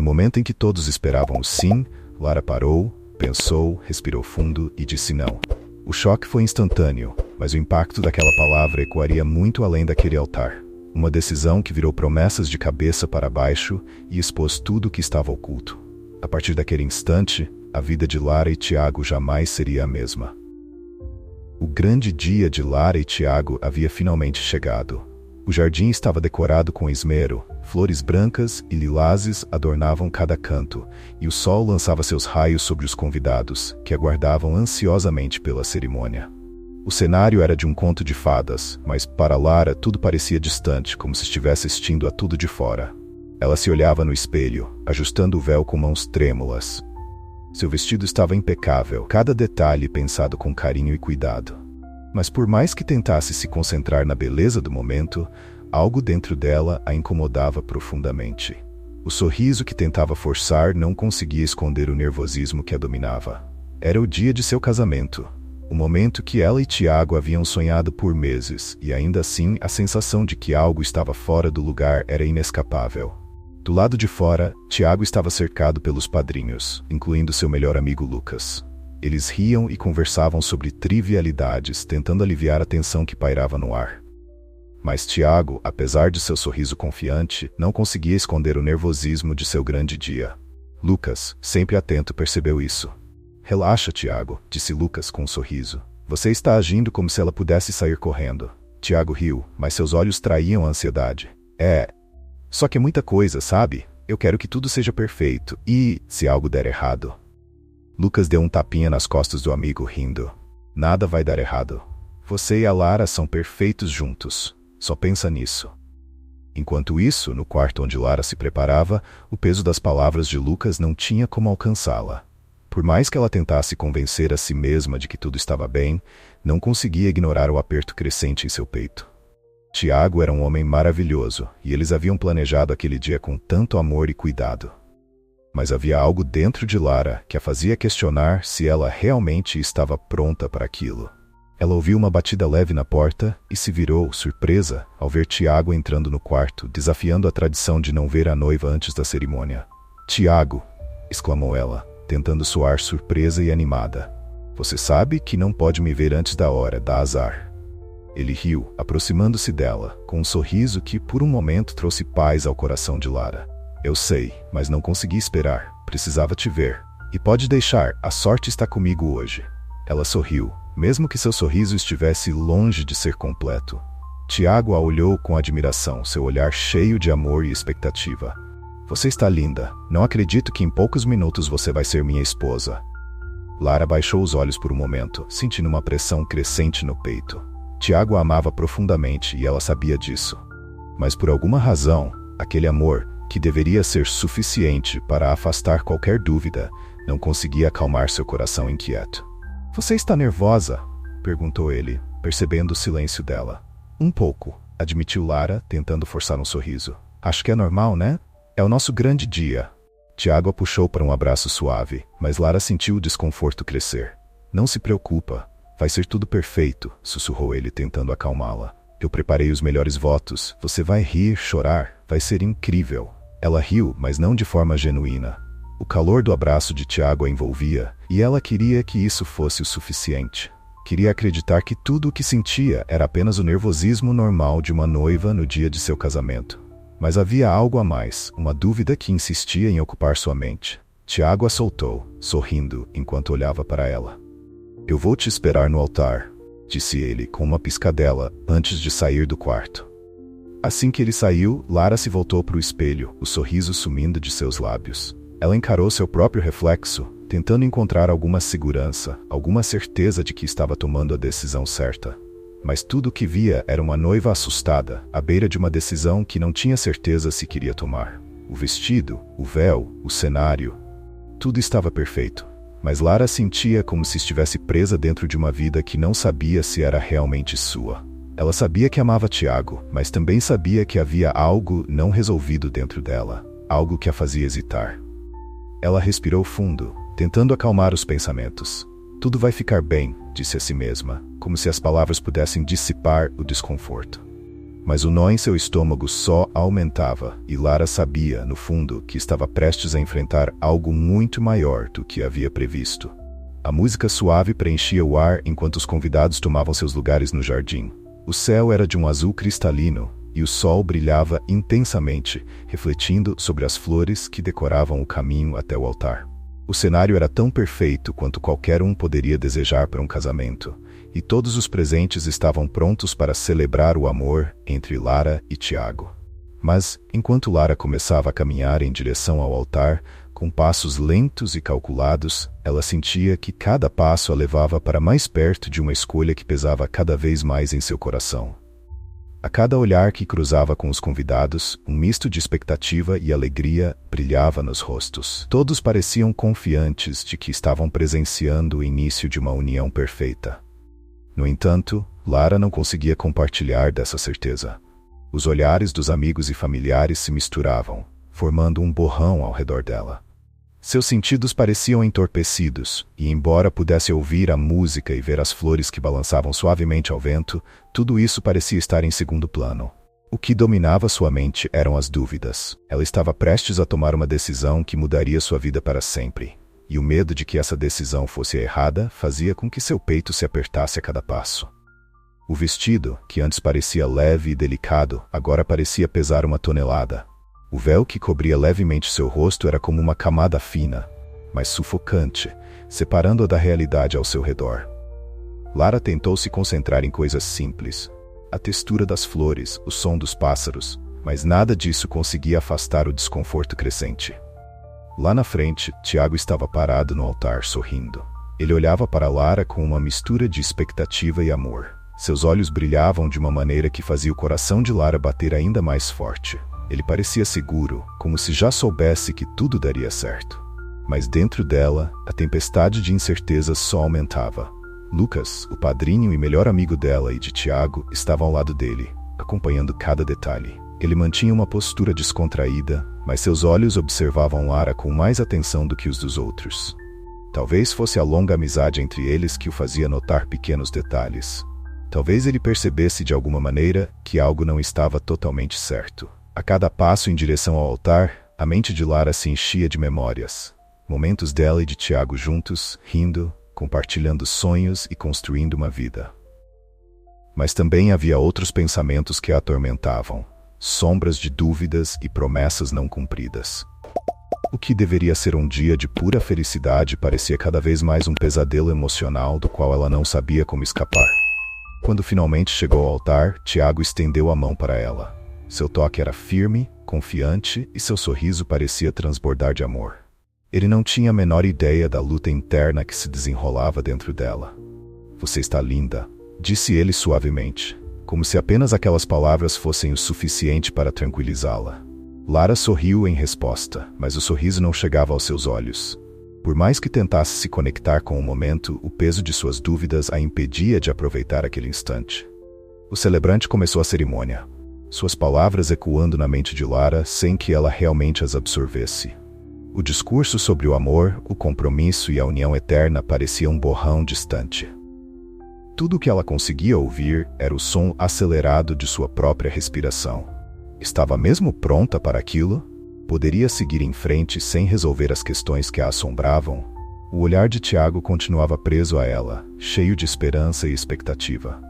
No momento em que todos esperavam o sim, Lara parou, pensou, respirou fundo e disse não. O choque foi instantâneo, mas o impacto daquela palavra ecoaria muito além daquele altar. Uma decisão que virou promessas de cabeça para baixo e expôs tudo o que estava oculto. A partir daquele instante, a vida de Lara e Tiago jamais seria a mesma. O grande dia de Lara e Tiago havia finalmente chegado. O jardim estava decorado com esmero, flores brancas e lilazes adornavam cada canto, e o sol lançava seus raios sobre os convidados, que aguardavam ansiosamente pela cerimônia. O cenário era de um conto de fadas, mas para Lara tudo parecia distante, como se estivesse assistindo a tudo de fora. Ela se olhava no espelho, ajustando o véu com mãos trêmulas. Seu vestido estava impecável, cada detalhe pensado com carinho e cuidado. Mas por mais que tentasse se concentrar na beleza do momento, algo dentro dela a incomodava profundamente. O sorriso que tentava forçar não conseguia esconder o nervosismo que a dominava. Era o dia de seu casamento, o momento que ela e Tiago haviam sonhado por meses, e ainda assim a sensação de que algo estava fora do lugar era inescapável. Do lado de fora, Tiago estava cercado pelos padrinhos, incluindo seu melhor amigo Lucas. Eles riam e conversavam sobre trivialidades, tentando aliviar a tensão que pairava no ar. Mas Tiago, apesar de seu sorriso confiante, não conseguia esconder o nervosismo de seu grande dia. Lucas, sempre atento, percebeu isso. Relaxa, Tiago, disse Lucas com um sorriso. Você está agindo como se ela pudesse sair correndo. Tiago riu, mas seus olhos traíam a ansiedade. Só que é muita coisa, sabe? Eu quero que tudo seja perfeito. E, se algo der errado... Lucas deu um tapinha nas costas do amigo, rindo. Nada vai dar errado. Você e a Lara são perfeitos juntos. Só pensa nisso. Enquanto isso, no quarto onde Lara se preparava, o peso das palavras de Lucas não tinha como alcançá-la. Por mais que ela tentasse convencer a si mesma de que tudo estava bem, não conseguia ignorar o aperto crescente em seu peito. Tiago era um homem maravilhoso, e eles haviam planejado aquele dia com tanto amor e cuidado. Mas havia algo dentro de Lara que a fazia questionar se ela realmente estava pronta para aquilo. Ela ouviu uma batida leve na porta e se virou, surpresa, ao ver Tiago entrando no quarto, desafiando a tradição de não ver a noiva antes da cerimônia. Tiago, exclamou ela, tentando soar surpresa e animada. Você sabe que não pode me ver antes da hora, dá azar. Ele riu, aproximando-se dela, com um sorriso que por um momento trouxe paz ao coração de Lara. Eu sei, mas não consegui esperar. Precisava te ver. E pode deixar, a sorte está comigo hoje. Ela sorriu, mesmo que seu sorriso estivesse longe de ser completo. Tiago a olhou com admiração, seu olhar cheio de amor e expectativa. Você está linda. Não acredito que em poucos minutos você vai ser minha esposa. Lara baixou os olhos por um momento, sentindo uma pressão crescente no peito. Tiago a amava profundamente e ela sabia disso. Mas por alguma razão, aquele amor, que deveria ser suficiente para afastar qualquer dúvida, não conseguia acalmar seu coração inquieto. Você está nervosa? Perguntou ele, percebendo o silêncio dela. Um pouco, admitiu Lara, tentando forçar um sorriso. Acho que é normal, né? É o nosso grande dia. Tiago a puxou para um abraço suave, mas Lara sentiu o desconforto crescer. Não se preocupa, vai ser tudo perfeito, sussurrou ele, tentando acalmá-la. Eu preparei os melhores votos, você vai rir, chorar, vai ser incrível. Ela riu, mas não de forma genuína. O calor do abraço de Tiago a envolvia, e ela queria que isso fosse o suficiente. Queria acreditar que tudo o que sentia era apenas o nervosismo normal de uma noiva no dia de seu casamento. Mas havia algo a mais, uma dúvida que insistia em ocupar sua mente. Tiago a soltou, sorrindo, enquanto olhava para ela. Eu vou te esperar no altar, disse ele com uma piscadela antes de sair do quarto. Assim que ele saiu, Lara se voltou para o espelho, o sorriso sumindo de seus lábios. Ela encarou seu próprio reflexo, tentando encontrar alguma segurança, alguma certeza de que estava tomando a decisão certa. Mas tudo o que via era uma noiva assustada, à beira de uma decisão que não tinha certeza se queria tomar. O vestido, o véu, o cenário, tudo estava perfeito. Mas Lara sentia como se estivesse presa dentro de uma vida que não sabia se era realmente sua. Ela sabia que amava Tiago, mas também sabia que havia algo não resolvido dentro dela, algo que a fazia hesitar. Ela respirou fundo, tentando acalmar os pensamentos. Tudo vai ficar bem, disse a si mesma, como se as palavras pudessem dissipar o desconforto. Mas o nó em seu estômago só aumentava, e Lara sabia, no fundo, que estava prestes a enfrentar algo muito maior do que havia previsto. A música suave preenchia o ar enquanto os convidados tomavam seus lugares no jardim. O céu era de um azul cristalino, e o sol brilhava intensamente, refletindo sobre as flores que decoravam o caminho até o altar. O cenário era tão perfeito quanto qualquer um poderia desejar para um casamento, e todos os presentes estavam prontos para celebrar o amor entre Lara e Tiago. Mas, enquanto Lara começava a caminhar em direção ao altar, com passos lentos e calculados, ela sentia que cada passo a levava para mais perto de uma escolha que pesava cada vez mais em seu coração. A cada olhar que cruzava com os convidados, um misto de expectativa e alegria brilhava nos rostos. Todos pareciam confiantes de que estavam presenciando o início de uma união perfeita. No entanto, Lara não conseguia compartilhar dessa certeza. Os olhares dos amigos e familiares se misturavam, formando um borrão ao redor dela. Seus sentidos pareciam entorpecidos, e embora pudesse ouvir a música e ver as flores que balançavam suavemente ao vento, tudo isso parecia estar em segundo plano. O que dominava sua mente eram as dúvidas. Ela estava prestes a tomar uma decisão que mudaria sua vida para sempre, e o medo de que essa decisão fosse errada fazia com que seu peito se apertasse a cada passo. O vestido, que antes parecia leve e delicado, agora parecia pesar 1 tonelada. O véu que cobria levemente seu rosto era como uma camada fina, mas sufocante, separando-a da realidade ao seu redor. Lara tentou se concentrar em coisas simples, a textura das flores, o som dos pássaros, mas nada disso conseguia afastar o desconforto crescente. Lá na frente, Tiago estava parado no altar, sorrindo. Ele olhava para Lara com uma mistura de expectativa e amor. Seus olhos brilhavam de uma maneira que fazia o coração de Lara bater ainda mais forte. Ele parecia seguro, como se já soubesse que tudo daria certo. Mas dentro dela, a tempestade de incertezas só aumentava. Lucas, o padrinho e melhor amigo dela e de Tiago, estava ao lado dele, acompanhando cada detalhe. Ele mantinha uma postura descontraída, mas seus olhos observavam Lara com mais atenção do que os dos outros. Talvez fosse a longa amizade entre eles que o fazia notar pequenos detalhes. Talvez ele percebesse de alguma maneira que algo não estava totalmente certo. A cada passo em direção ao altar, a mente de Lara se enchia de memórias. Momentos dela e de Tiago juntos, rindo, compartilhando sonhos e construindo uma vida. Mas também havia outros pensamentos que a atormentavam, sombras de dúvidas e promessas não cumpridas. O que deveria ser um dia de pura felicidade parecia cada vez mais um pesadelo emocional do qual ela não sabia como escapar. Quando finalmente chegou ao altar, Tiago estendeu a mão para ela. Seu toque era firme, confiante e seu sorriso parecia transbordar de amor. Ele não tinha a menor ideia da luta interna que se desenrolava dentro dela. "Você está linda", disse ele suavemente, como se apenas aquelas palavras fossem o suficiente para tranquilizá-la. Lara sorriu em resposta, mas o sorriso não chegava aos seus olhos. Por mais que tentasse se conectar com o momento, o peso de suas dúvidas a impedia de aproveitar aquele instante. O celebrante começou a cerimônia, suas palavras ecoando na mente de Lara sem que ela realmente as absorvesse. O discurso sobre o amor, o compromisso e a união eterna parecia um borrão distante. Tudo o que ela conseguia ouvir era o som acelerado de sua própria respiração. Estava mesmo pronta para aquilo? Poderia seguir em frente sem resolver as questões que a assombravam? O olhar de Tiago continuava preso a ela, cheio de esperança e expectativa.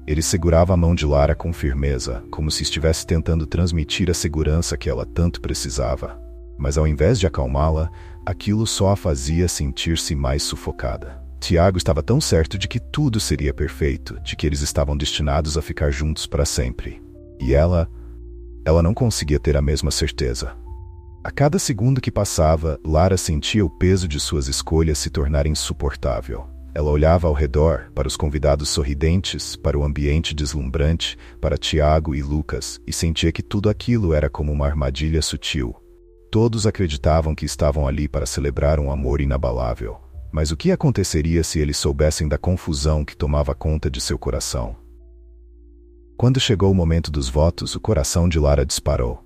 Ele segurava a mão de Lara com firmeza, como se estivesse tentando transmitir a segurança que ela tanto precisava. Mas ao invés de acalmá-la, aquilo só a fazia sentir-se mais sufocada. Tiago estava tão certo de que tudo seria perfeito, de que eles estavam destinados a ficar juntos para sempre. E ela não conseguia ter a mesma certeza. A cada segundo que passava, Lara sentia o peso de suas escolhas se tornar insuportável. Ela olhava ao redor, para os convidados sorridentes, para o ambiente deslumbrante, para Tiago e Lucas, e sentia que tudo aquilo era como uma armadilha sutil. Todos acreditavam que estavam ali para celebrar um amor inabalável. Mas o que aconteceria se eles soubessem da confusão que tomava conta de seu coração? Quando chegou o momento dos votos, o coração de Lara disparou.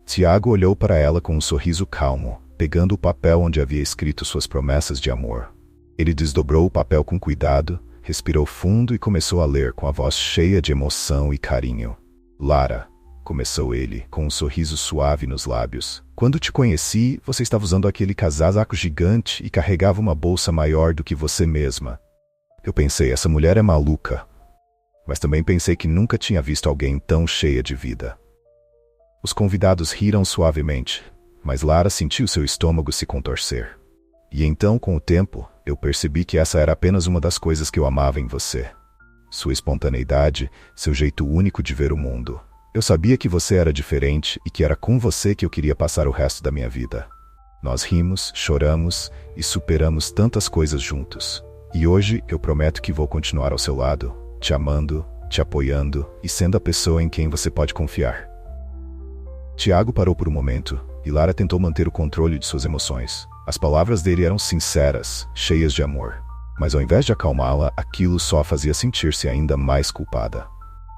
Tiago olhou para ela com um sorriso calmo, pegando o papel onde havia escrito suas promessas de amor. Ele desdobrou o papel com cuidado, respirou fundo e começou a ler com a voz cheia de emoção e carinho. Lara, começou ele, com um sorriso suave nos lábios. Quando te conheci, você estava usando aquele casaco gigante e carregava uma bolsa maior do que você mesma. Eu pensei, essa mulher é maluca. Mas também pensei que nunca tinha visto alguém tão cheia de vida. Os convidados riram suavemente, mas Lara sentiu seu estômago se contorcer. E então, com o tempo, eu percebi que essa era apenas uma das coisas que eu amava em você. Sua espontaneidade, seu jeito único de ver o mundo. Eu sabia que você era diferente e que era com você que eu queria passar o resto da minha vida. Nós rimos, choramos e superamos tantas coisas juntos. E hoje eu prometo que vou continuar ao seu lado, te amando, te apoiando e sendo a pessoa em quem você pode confiar. Tiago parou por um momento e Lara tentou manter o controle de suas emoções. As palavras dele eram sinceras, cheias de amor. Mas ao invés de acalmá-la, aquilo só a fazia sentir-se ainda mais culpada.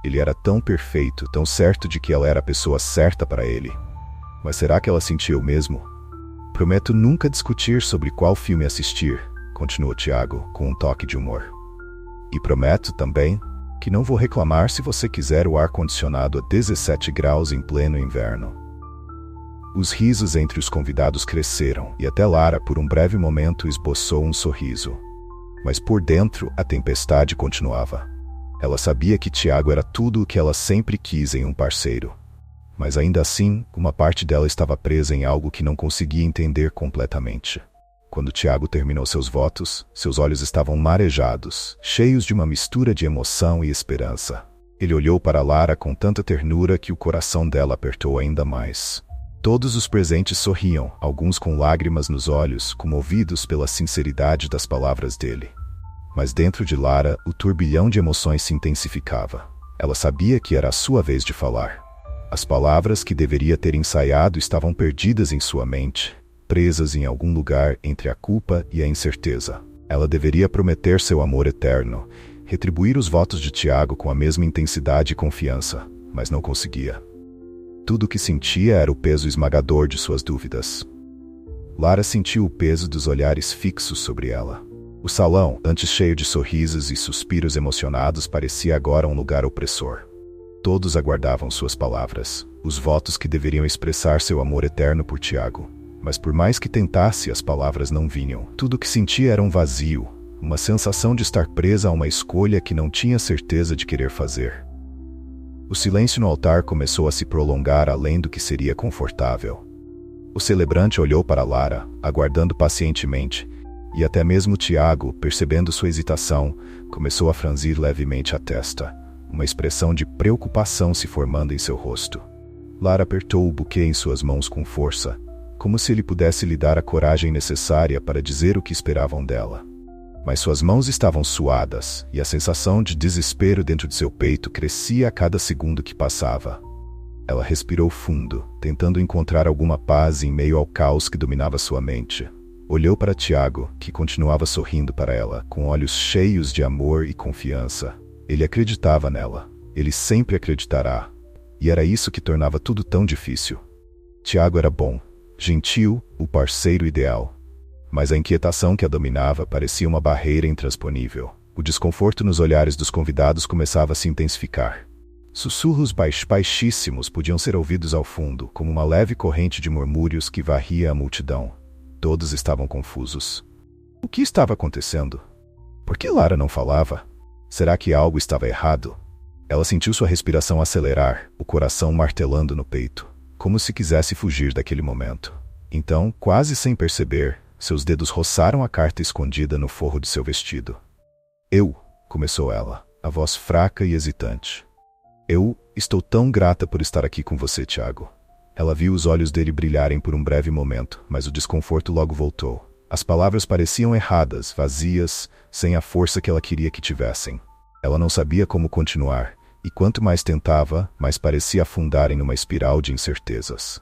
Ele era tão perfeito, tão certo de que ela era a pessoa certa para ele. Mas será que ela sentia o mesmo? Prometo nunca discutir sobre qual filme assistir, continuou Tiago, com um toque de humor. E prometo também que não vou reclamar se você quiser o ar-condicionado a 17 graus em pleno inverno. Os risos entre os convidados cresceram e até Lara, por um breve momento, esboçou um sorriso. Mas por dentro, a tempestade continuava. Ela sabia que Tiago era tudo o que ela sempre quis em um parceiro. Mas ainda assim, uma parte dela estava presa em algo que não conseguia entender completamente. Quando Tiago terminou seus votos, seus olhos estavam marejados, cheios de uma mistura de emoção e esperança. Ele olhou para Lara com tanta ternura que o coração dela apertou ainda mais. Todos os presentes sorriam, alguns com lágrimas nos olhos, comovidos pela sinceridade das palavras dele. Mas dentro de Lara, o turbilhão de emoções se intensificava. Ela sabia que era a sua vez de falar. As palavras que deveria ter ensaiado estavam perdidas em sua mente, presas em algum lugar entre a culpa e a incerteza. Ela deveria prometer seu amor eterno, retribuir os votos de Tiago com a mesma intensidade e confiança, mas não conseguia. Tudo o que sentia era o peso esmagador de suas dúvidas. Lara sentiu o peso dos olhares fixos sobre ela. O salão, antes cheio de sorrisos e suspiros emocionados, parecia agora um lugar opressor. Todos aguardavam suas palavras, os votos que deveriam expressar seu amor eterno por Tiago. Mas por mais que tentasse, as palavras não vinham. Tudo o que sentia era um vazio, uma sensação de estar presa a uma escolha que não tinha certeza de querer fazer. O silêncio no altar começou a se prolongar além do que seria confortável. O celebrante olhou para Lara, aguardando pacientemente, e até mesmo Tiago, percebendo sua hesitação, começou a franzir levemente a testa, uma expressão de preocupação se formando em seu rosto. Lara apertou o buquê em suas mãos com força, como se ele pudesse lhe dar a coragem necessária para dizer o que esperavam dela. Mas suas mãos estavam suadas, e a sensação de desespero dentro de seu peito crescia a cada segundo que passava. Ela respirou fundo, tentando encontrar alguma paz em meio ao caos que dominava sua mente. Olhou para Tiago, que continuava sorrindo para ela, com olhos cheios de amor e confiança. Ele acreditava nela. Ele sempre acreditará. E era isso que tornava tudo tão difícil. Tiago era bom, gentil, o parceiro ideal. Mas a inquietação que a dominava parecia uma barreira intransponível. O desconforto nos olhares dos convidados começava a se intensificar. Sussurros baixíssimos podiam ser ouvidos ao fundo, como uma leve corrente de murmúrios que varria a multidão. Todos estavam confusos. O que estava acontecendo? Por que Lara não falava? Será que algo estava errado? Ela sentiu sua respiração acelerar, o coração martelando no peito, como se quisesse fugir daquele momento. Então, quase sem perceber, seus dedos roçaram a carta escondida no forro de seu vestido. Começou ela, a voz fraca e hesitante. Estou tão grata por estar aqui com você, Tiago. Ela viu os olhos dele brilharem por um breve momento, mas o desconforto logo voltou. As palavras pareciam erradas, vazias, sem a força que ela queria que tivessem. Ela não sabia como continuar, e quanto mais tentava, mais parecia afundar em uma espiral de incertezas.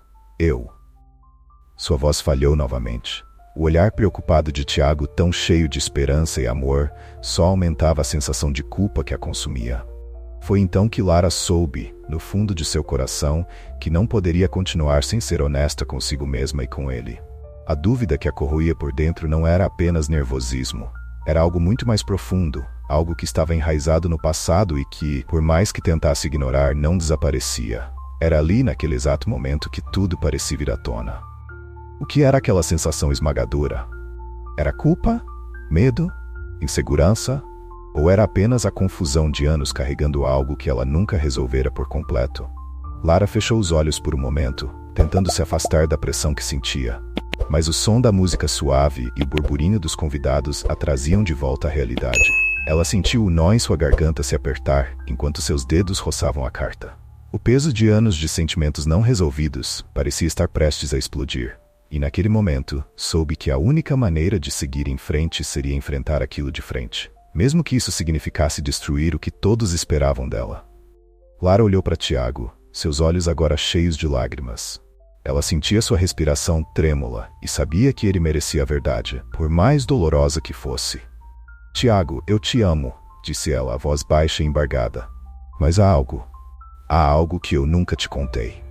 Sua voz falhou novamente. O olhar preocupado de Tiago, tão cheio de esperança e amor, só aumentava a sensação de culpa que a consumia. Foi então que Lara soube, no fundo de seu coração, que não poderia continuar sem ser honesta consigo mesma e com ele. A dúvida que a corroía por dentro não era apenas nervosismo. Era algo muito mais profundo, algo que estava enraizado no passado e que, por mais que tentasse ignorar, não desaparecia. Era ali, naquele exato momento, que tudo parecia vir à tona. O que era aquela sensação esmagadora? Era culpa? Medo? Insegurança? Ou era apenas a confusão de anos carregando algo que ela nunca resolvera por completo? Lara fechou os olhos por um momento, tentando se afastar da pressão que sentia. Mas o som da música suave e o burburinho dos convidados a traziam de volta à realidade. Ela sentiu o nó em sua garganta se apertar, enquanto seus dedos roçavam a carta. O peso de anos de sentimentos não resolvidos parecia estar prestes a explodir. E naquele momento, soube que a única maneira de seguir em frente seria enfrentar aquilo de frente, mesmo que isso significasse destruir o que todos esperavam dela. Lara olhou para Tiago, seus olhos agora cheios de lágrimas. Ela sentia sua respiração trêmula e sabia que ele merecia a verdade, por mais dolorosa que fosse. Tiago, eu te amo, disse ela, a voz baixa e embargada. Mas há algo que eu nunca te contei.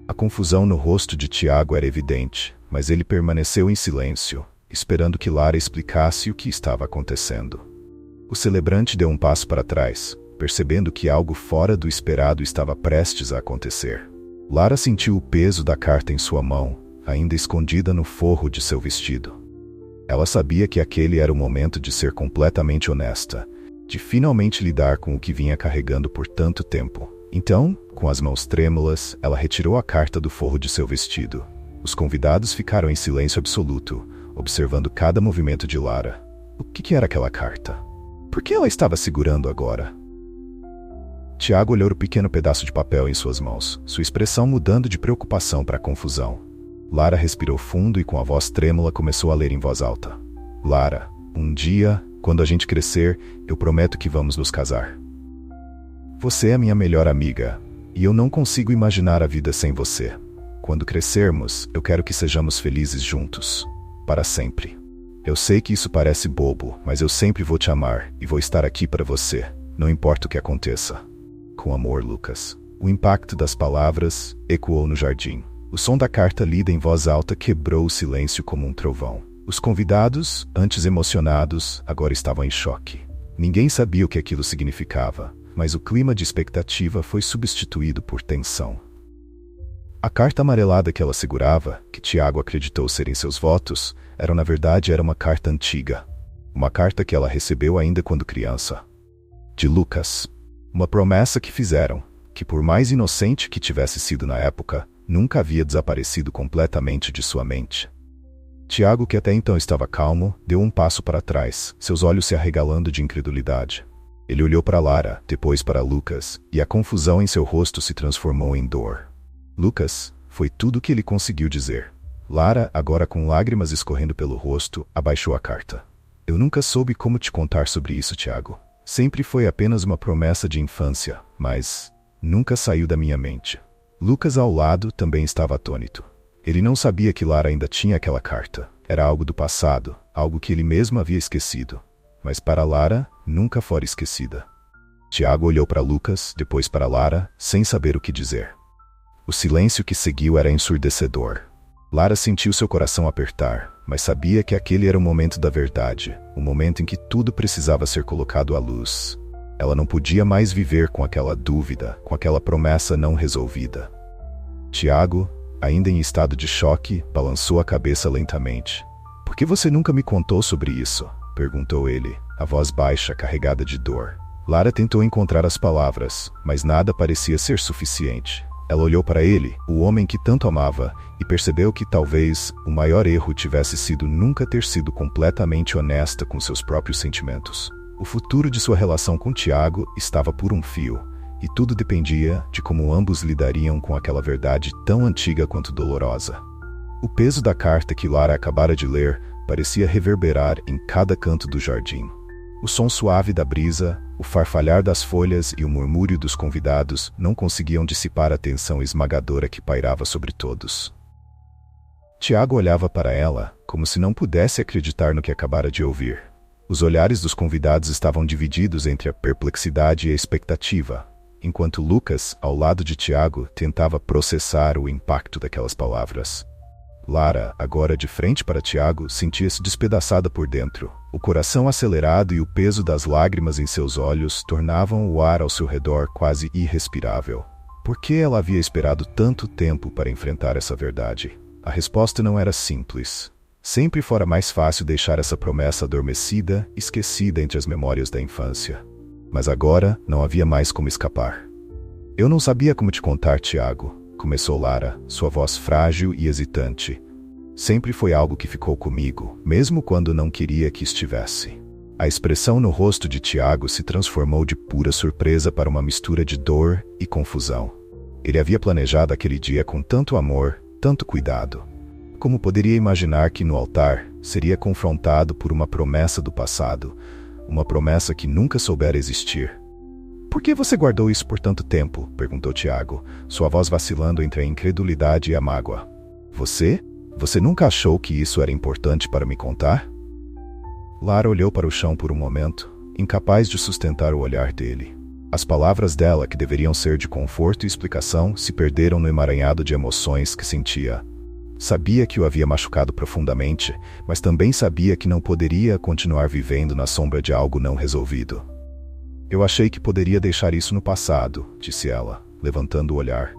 A confusão no rosto de Tiago era evidente, mas ele permaneceu em silêncio, esperando que Lara explicasse o que estava acontecendo. O celebrante deu um passo para trás, percebendo que algo fora do esperado estava prestes a acontecer. Lara sentiu o peso da carta em sua mão, ainda escondida no forro de seu vestido. Ela sabia que aquele era o momento de ser completamente honesta, de finalmente lidar com o que vinha carregando por tanto tempo. Então, com as mãos trêmulas, ela retirou a carta do forro de seu vestido. Os convidados ficaram em silêncio absoluto, observando cada movimento de Lara. O que era aquela carta? Por que ela estava segurando agora? Tiago olhou o pequeno pedaço de papel em suas mãos, sua expressão mudando de preocupação para confusão. Lara respirou fundo e com a voz trêmula começou a ler em voz alta. Lara, um dia, quando a gente crescer, eu prometo que vamos nos casar. Você é minha melhor amiga, e eu não consigo imaginar a vida sem você. Quando crescermos, eu quero que sejamos felizes juntos. Para sempre. Eu sei que isso parece bobo, mas eu sempre vou te amar, e vou estar aqui para você, não importa o que aconteça. Com amor, Lucas. O impacto das palavras ecoou no jardim. O som da carta lida em voz alta quebrou o silêncio como um trovão. Os convidados, antes emocionados, agora estavam em choque. Ninguém sabia o que aquilo significava, mas o clima de expectativa foi substituído por tensão. A carta amarelada que ela segurava, que Tiago acreditou serem seus votos, na verdade uma carta antiga. Uma carta que ela recebeu ainda quando criança. De Lucas. Uma promessa que fizeram, que por mais inocente que tivesse sido na época, nunca havia desaparecido completamente de sua mente. Tiago, que até então estava calmo, deu um passo para trás, seus olhos se arregalando de incredulidade. Ele olhou para Lara, depois para Lucas, e a confusão em seu rosto se transformou em dor. Lucas, foi tudo o que ele conseguiu dizer. Lara, agora com lágrimas escorrendo pelo rosto, abaixou a carta. Eu nunca soube como te contar sobre isso, Tiago. Sempre foi apenas uma promessa de infância, mas nunca saiu da minha mente. Lucas ao lado também estava atônito. Ele não sabia que Lara ainda tinha aquela carta. Era algo do passado, algo que ele mesmo havia esquecido. Mas para Lara, nunca fora esquecida. Tiago olhou para Lucas, depois para Lara, sem saber o que dizer. O silêncio que seguiu era ensurdecedor. Lara sentiu seu coração apertar, mas sabia que aquele era o momento da verdade, o momento em que tudo precisava ser colocado à luz. Ela não podia mais viver com aquela dúvida, com aquela promessa não resolvida. Tiago, ainda em estado de choque, balançou a cabeça lentamente. Por que você nunca me contou sobre isso? Perguntou ele, a voz baixa, carregada de dor. Lara tentou encontrar as palavras, mas nada parecia ser suficiente. Ela olhou para ele, o homem que tanto amava, e percebeu que talvez o maior erro tivesse sido nunca ter sido completamente honesta com seus próprios sentimentos. O futuro de sua relação com Tiago estava por um fio, e tudo dependia de como ambos lidariam com aquela verdade tão antiga quanto dolorosa. O peso da carta que Lara acabara de ler parecia reverberar em cada canto do jardim. O som suave da brisa, o farfalhar das folhas e o murmúrio dos convidados não conseguiam dissipar a tensão esmagadora que pairava sobre todos. Tiago olhava para ela, como se não pudesse acreditar no que acabara de ouvir. Os olhares dos convidados estavam divididos entre a perplexidade e a expectativa, enquanto Lucas, ao lado de Tiago, tentava processar o impacto daquelas palavras. Lara, agora de frente para Tiago, sentia-se despedaçada por dentro. O coração acelerado e o peso das lágrimas em seus olhos tornavam o ar ao seu redor quase irrespirável. Por que ela havia esperado tanto tempo para enfrentar essa verdade? A resposta não era simples. Sempre fora mais fácil deixar essa promessa adormecida, esquecida entre as memórias da infância. Mas agora não havia mais como escapar. Eu não sabia como te contar, Tiago, começou Lara, sua voz frágil e hesitante. Sempre foi algo que ficou comigo, mesmo quando não queria que estivesse. A expressão no rosto de Tiago se transformou de pura surpresa para uma mistura de dor e confusão. Ele havia planejado aquele dia com tanto amor, tanto cuidado. Como poderia imaginar que no altar seria confrontado por uma promessa do passado, uma promessa que nunca soubera existir? Por que você guardou isso por tanto tempo? Perguntou Tiago, sua voz vacilando entre a incredulidade e a mágoa. Você? Você nunca achou que isso era importante para me contar? Lara olhou para o chão por um momento, incapaz de sustentar o olhar dele. As palavras dela, que deveriam ser de conforto e explicação, se perderam no emaranhado de emoções que sentia. Sabia que o havia machucado profundamente, mas também sabia que não poderia continuar vivendo na sombra de algo não resolvido. Eu achei que poderia deixar isso no passado, disse ela, levantando o olhar.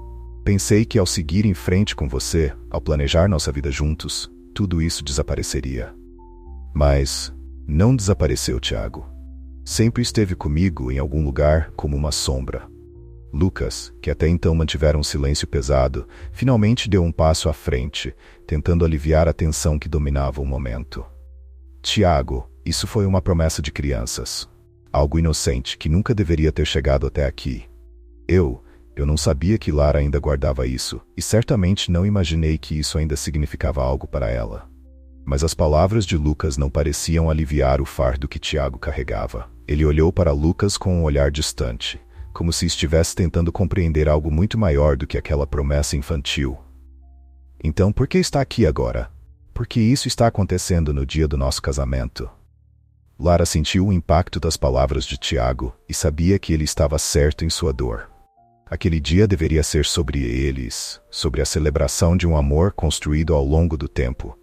Pensei que ao seguir em frente com você, ao planejar nossa vida juntos, tudo isso desapareceria. Mas não desapareceu, Tiago. Sempre esteve comigo em algum lugar como uma sombra. Lucas, que até então mantivera um silêncio pesado, finalmente deu um passo à frente, tentando aliviar a tensão que dominava o momento. Tiago, isso foi uma promessa de crianças. Algo inocente que nunca deveria ter chegado até aqui. Eu não sabia que Lara ainda guardava isso, e certamente não imaginei que isso ainda significava algo para ela. Mas as palavras de Lucas não pareciam aliviar o fardo que Tiago carregava. Ele olhou para Lucas com um olhar distante, como se estivesse tentando compreender algo muito maior do que aquela promessa infantil. Então, por que está aqui agora? Por que isso está acontecendo no dia do nosso casamento? Lara sentiu o impacto das palavras de Tiago e sabia que ele estava certo em sua dor. Aquele dia deveria ser sobre eles, sobre a celebração de um amor construído ao longo do tempo.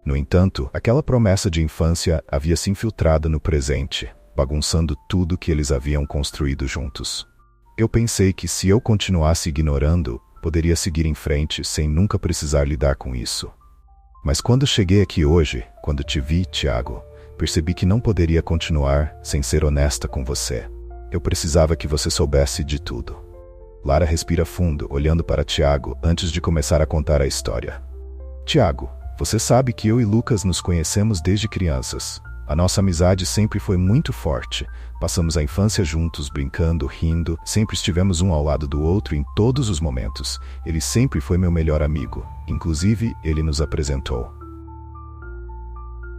No entanto, aquela promessa de infância havia se infiltrado no presente, bagunçando tudo que eles haviam construído juntos. Eu pensei que se eu continuasse ignorando, poderia seguir em frente sem nunca precisar lidar com isso. Mas quando cheguei aqui hoje, quando te vi, Tiago, percebi que não poderia continuar sem ser honesta com você. Eu precisava que você soubesse de tudo. Lara respira fundo, olhando para Tiago antes de começar a contar a história. Tiago, você sabe que eu e Lucas nos conhecemos desde crianças. A nossa amizade sempre foi muito forte. Passamos a infância juntos, brincando, rindo, sempre estivemos um ao lado do outro em todos os momentos. Ele sempre foi meu melhor amigo. Inclusive, ele nos apresentou.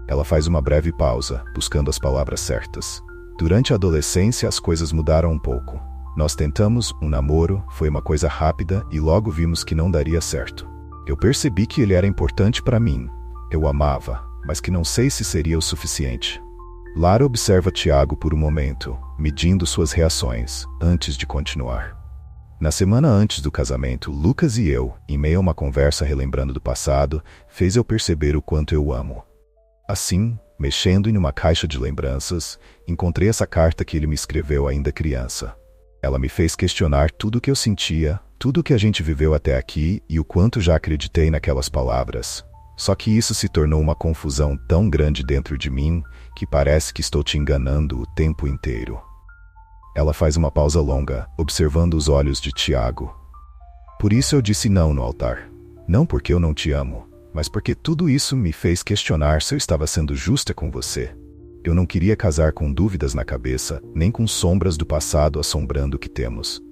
Ela faz uma breve pausa, buscando as palavras certas. Durante a adolescência, as coisas mudaram um pouco. Nós tentamos um namoro, foi uma coisa rápida e logo vimos que não daria certo. Eu percebi que ele era importante para mim. Eu o amava, mas que não sei se seria o suficiente. Lara observa Tiago por um momento, medindo suas reações, antes de continuar. Na semana antes do casamento, Lucas e eu, em meio a uma conversa relembrando do passado, fez eu perceber o quanto eu o amo. Assim, mexendo em uma caixa de lembranças, encontrei essa carta que ele me escreveu ainda criança. Ela me fez questionar tudo o que eu sentia, tudo o que a gente viveu até aqui e o quanto já acreditei naquelas palavras. Só que isso se tornou uma confusão tão grande dentro de mim que parece que estou te enganando o tempo inteiro. Ela faz uma pausa longa, observando os olhos de Tiago. Por isso eu disse não no altar. Não porque eu não te amo, mas porque tudo isso me fez questionar se eu estava sendo justa com você. Eu não queria casar com dúvidas na cabeça, nem com sombras do passado assombrando o que temos.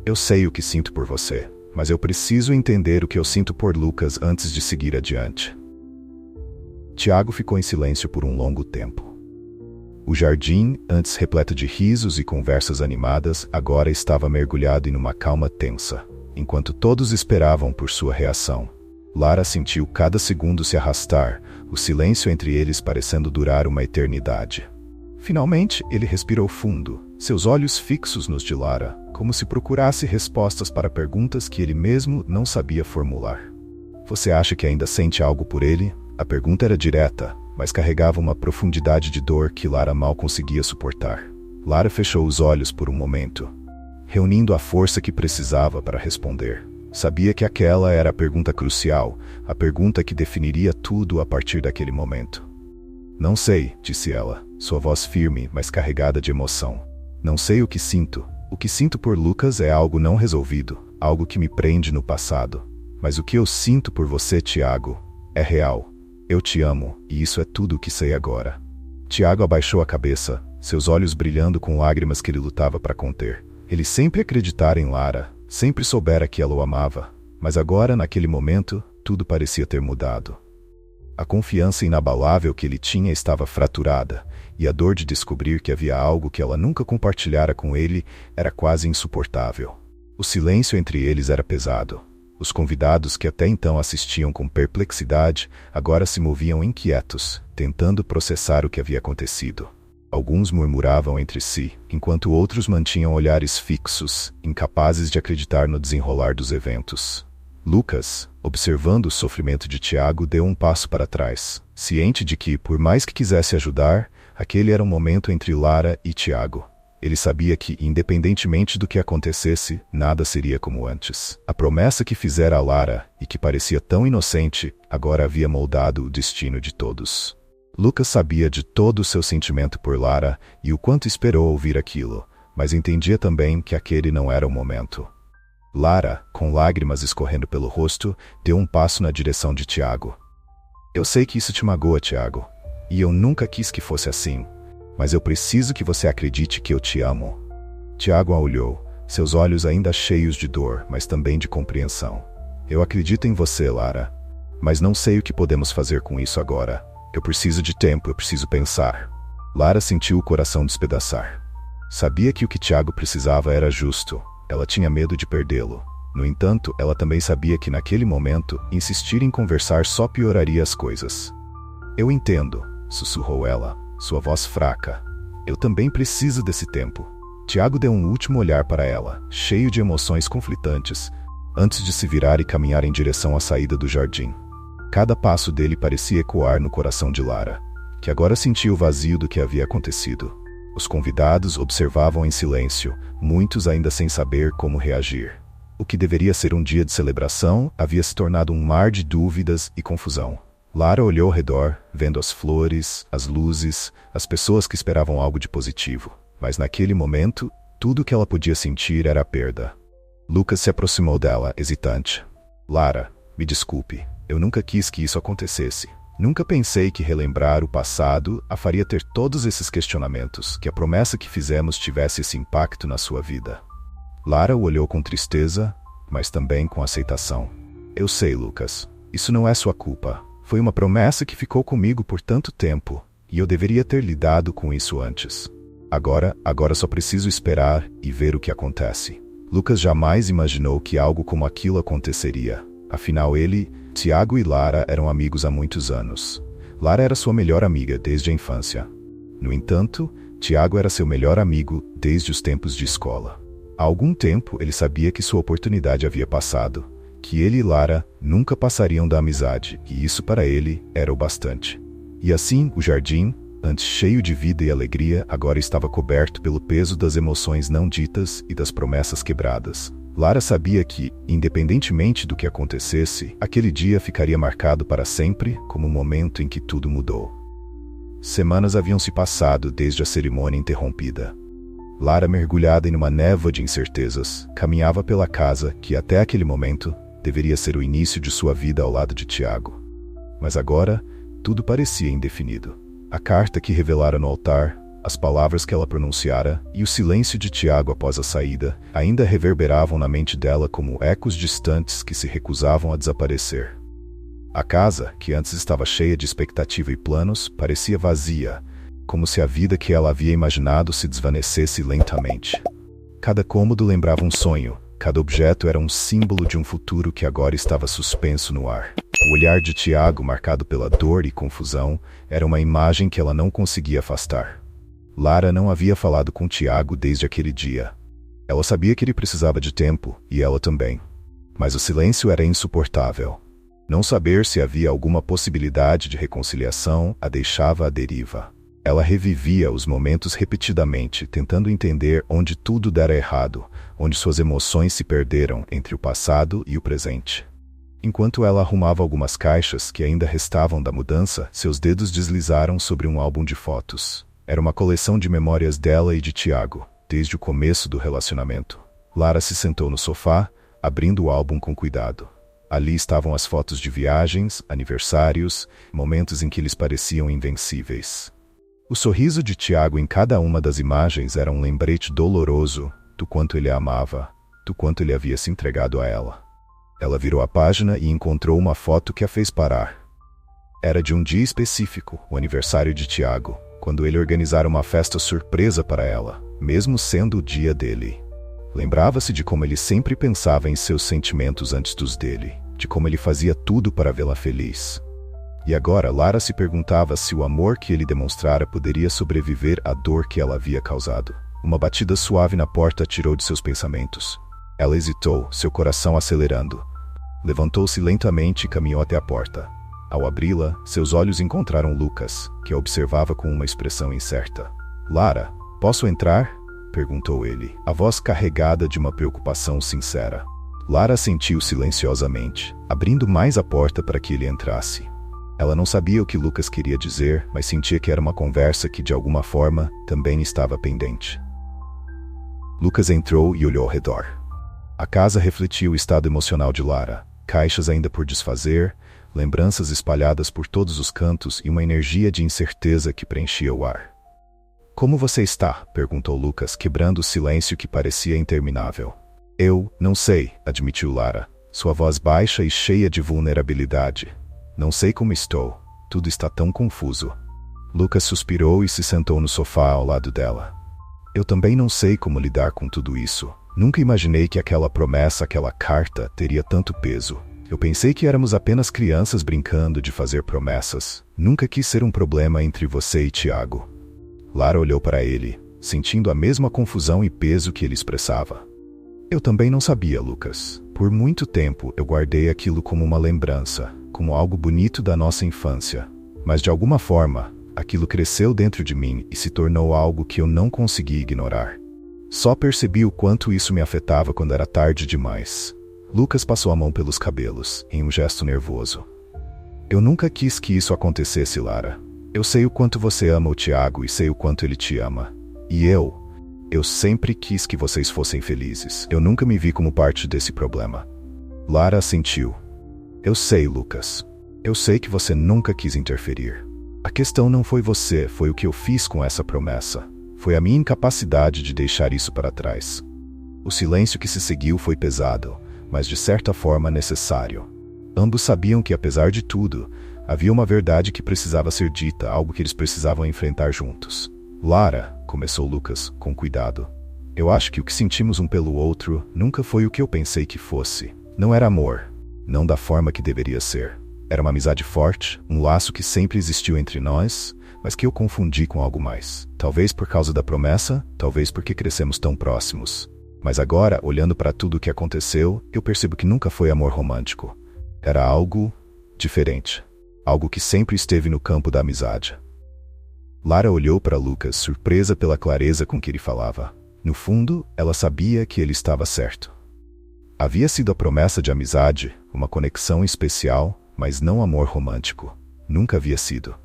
Eu sei o que sinto por você, mas eu preciso entender o que eu sinto por Lucas antes de seguir adiante. Tiago ficou em silêncio por um longo tempo. O jardim, antes repleto de risos e conversas animadas, agora estava mergulhado em uma calma tensa, enquanto todos esperavam por sua reação. Lara sentiu cada segundo se arrastar, o silêncio entre eles parecendo durar uma eternidade. Finalmente, ele respirou fundo, seus olhos fixos nos de Lara, como se procurasse respostas para perguntas que ele mesmo não sabia formular. Você acha que ainda sente algo por ele? A pergunta era direta, mas carregava uma profundidade de dor que Lara mal conseguia suportar. Lara fechou os olhos por um momento, reunindo a força que precisava para responder. Sabia que aquela era a pergunta crucial, a pergunta que definiria tudo a partir daquele momento. Não sei, disse ela, sua voz firme, mas carregada de emoção. Não sei o que sinto. O que sinto por Lucas é algo não resolvido, algo que me prende no passado. Mas o que eu sinto por você, Tiago, é real. Eu te amo, e isso é tudo o que sei agora. Tiago abaixou a cabeça, seus olhos brilhando com lágrimas que ele lutava para conter. Ele sempre acreditara em Lara, sempre soubera que ela o amava, mas agora, naquele momento, tudo parecia ter mudado. A confiança inabalável que ele tinha estava fraturada, e a dor de descobrir que havia algo que ela nunca compartilhara com ele era quase insuportável. O silêncio entre eles era pesado. Os convidados que até então assistiam com perplexidade, agora se moviam inquietos, tentando processar o que havia acontecido. Alguns murmuravam entre si, enquanto outros mantinham olhares fixos, incapazes de acreditar no desenrolar dos eventos. Lucas, observando o sofrimento de Tiago, deu um passo para trás, ciente de que, por mais que quisesse ajudar, aquele era um momento entre Lara e Tiago. Ele sabia que, independentemente do que acontecesse, nada seria como antes. A promessa que fizera a Lara, e que parecia tão inocente, agora havia moldado o destino de todos. Lucas sabia de todo o seu sentimento por Lara e o quanto esperou ouvir aquilo, mas entendia também que aquele não era o momento. Lara, com lágrimas escorrendo pelo rosto, deu um passo na direção de Tiago. Eu sei que isso te magoa, Tiago, e eu nunca quis que fosse assim. Mas eu preciso que você acredite que eu te amo. Tiago a olhou, seus olhos ainda cheios de dor, mas também de compreensão. Eu acredito em você, Lara, mas não sei o que podemos fazer com isso agora. Eu preciso de tempo, eu preciso pensar. Lara sentiu o coração despedaçar. Sabia que o que Tiago precisava era justo. Ela tinha medo de perdê-lo. No entanto, ela também sabia que naquele momento, insistir em conversar só pioraria as coisas. Eu entendo, sussurrou ela, sua voz fraca. Eu também preciso desse tempo. Tiago deu um último olhar para ela, cheio de emoções conflitantes, antes de se virar e caminhar em direção à saída do jardim. Cada passo dele parecia ecoar no coração de Lara, que agora sentia o vazio do que havia acontecido. Os convidados observavam em silêncio, muitos ainda sem saber como reagir. O que deveria ser um dia de celebração havia se tornado um mar de dúvidas e confusão. Lara olhou ao redor, vendo as flores, as luzes, as pessoas que esperavam algo de positivo. Mas naquele momento, tudo o que ela podia sentir era a perda. Lucas se aproximou dela, hesitante. Lara, me desculpe, eu nunca quis que isso acontecesse. Nunca pensei que relembrar o passado a faria ter todos esses questionamentos, que a promessa que fizemos tivesse esse impacto na sua vida. Lara o olhou com tristeza, mas também com aceitação. Eu sei, Lucas, isso não é sua culpa. Foi uma promessa que ficou comigo por tanto tempo, e eu deveria ter lidado com isso antes. Agora só preciso esperar e ver o que acontece. Lucas jamais imaginou que algo como aquilo aconteceria. Afinal, ele, Tiago e Lara eram amigos há muitos anos. Lara era sua melhor amiga desde a infância. No entanto, Tiago era seu melhor amigo desde os tempos de escola. Há algum tempo ele sabia que sua oportunidade havia passado, que ele e Lara nunca passariam da amizade, e isso para ele era o bastante. E assim, o jardim, antes cheio de vida e alegria, agora estava coberto pelo peso das emoções não ditas e das promessas quebradas. Lara sabia que, independentemente do que acontecesse, aquele dia ficaria marcado para sempre como o momento em que tudo mudou. Semanas haviam se passado desde a cerimônia interrompida. Lara, mergulhada em uma névoa de incertezas, caminhava pela casa que, até aquele momento, deveria ser o início de sua vida ao lado de Tiago. Mas agora, tudo parecia indefinido. A carta que revelara no altar, as palavras que ela pronunciara e o silêncio de Tiago após a saída ainda reverberavam na mente dela como ecos distantes que se recusavam a desaparecer. A casa, que antes estava cheia de expectativa e planos, parecia vazia, como se a vida que ela havia imaginado se desvanecesse lentamente. Cada cômodo lembrava um sonho, cada objeto era um símbolo de um futuro que agora estava suspenso no ar. O olhar de Tiago, marcado pela dor e confusão, era uma imagem que ela não conseguia afastar. Lara não havia falado com Tiago desde aquele dia. Ela sabia que ele precisava de tempo, e ela também. Mas o silêncio era insuportável. Não saber se havia alguma possibilidade de reconciliação a deixava à deriva. Ela revivia os momentos repetidamente, tentando entender onde tudo dera errado, onde suas emoções se perderam entre o passado e o presente. Enquanto ela arrumava algumas caixas que ainda restavam da mudança, seus dedos deslizaram sobre um álbum de fotos. Era uma coleção de memórias dela e de Tiago, desde o começo do relacionamento. Lara se sentou no sofá, abrindo o álbum com cuidado. Ali estavam as fotos de viagens, aniversários, momentos em que eles pareciam invencíveis. O sorriso de Tiago em cada uma das imagens era um lembrete doloroso do quanto ele a amava, do quanto ele havia se entregado a ela. Ela virou a página e encontrou uma foto que a fez parar. Era de um dia específico, o aniversário de Tiago, quando ele organizara uma festa surpresa para ela, mesmo sendo o dia dele. Lembrava-se de como ele sempre pensava em seus sentimentos antes dos dele, de como ele fazia tudo para vê-la feliz. E agora Lara se perguntava se o amor que ele demonstrara poderia sobreviver à dor que ela havia causado. Uma batida suave na porta a tirou de seus pensamentos. Ela hesitou, seu coração acelerando. Levantou-se lentamente e caminhou até a porta. Ao abri-la, seus olhos encontraram Lucas, que a observava com uma expressão incerta. "Lara, posso entrar?" perguntou ele, a voz carregada de uma preocupação sincera. Lara assentiu silenciosamente, abrindo mais a porta para que ele entrasse. Ela não sabia o que Lucas queria dizer, mas sentia que era uma conversa que, de alguma forma, também estava pendente. Lucas entrou e olhou ao redor. A casa refletia o estado emocional de Lara. Caixas ainda por desfazer, lembranças espalhadas por todos os cantos e uma energia de incerteza que preenchia o ar. "Como você está?" perguntou Lucas, quebrando o silêncio que parecia interminável. "Eu não sei", admitiu Lara, sua voz baixa e cheia de vulnerabilidade. "Não sei como estou. Tudo está tão confuso." Lucas suspirou e se sentou no sofá ao lado dela. "Eu também não sei como lidar com tudo isso. Nunca imaginei que aquela promessa, aquela carta, teria tanto peso. Eu pensei que éramos apenas crianças brincando de fazer promessas. Nunca quis ser um problema entre você e Tiago." Lara olhou para ele, sentindo a mesma confusão e peso que ele expressava. "Eu também não sabia, Lucas. Por muito tempo eu guardei aquilo como uma lembrança, como algo bonito da nossa infância. Mas de alguma forma, aquilo cresceu dentro de mim e se tornou algo que eu não consegui ignorar. Só percebi o quanto isso me afetava quando era tarde demais." Lucas passou a mão pelos cabelos, em um gesto nervoso. "Eu nunca quis que isso acontecesse, Lara. Eu sei o quanto você ama o Tiago e sei o quanto ele te ama. E eu sempre quis que vocês fossem felizes. Eu nunca me vi como parte desse problema." Lara assentiu. "Eu sei, Lucas. Eu sei que você nunca quis interferir. A questão não foi você, foi o que eu fiz com essa promessa. Foi a minha incapacidade de deixar isso para trás." O silêncio que se seguiu foi pesado, mas de certa forma necessário. Ambos sabiam que, apesar de tudo, havia uma verdade que precisava ser dita, algo que eles precisavam enfrentar juntos. "Lara", começou Lucas, com cuidado, "eu acho que o que sentimos um pelo outro nunca foi o que eu pensei que fosse. Não era amor, não da forma que deveria ser. Era uma amizade forte, um laço que sempre existiu entre nós, mas que eu confundi com algo mais. Talvez por causa da promessa, talvez porque crescemos tão próximos. Mas agora, olhando para tudo o que aconteceu, eu percebo que nunca foi amor romântico. Era algo diferente. Algo que sempre esteve no campo da amizade." Lara olhou para Lucas, surpresa pela clareza com que ele falava. No fundo, ela sabia que ele estava certo. Havia sido a promessa de amizade, uma conexão especial, mas não amor romântico. Nunca havia sido.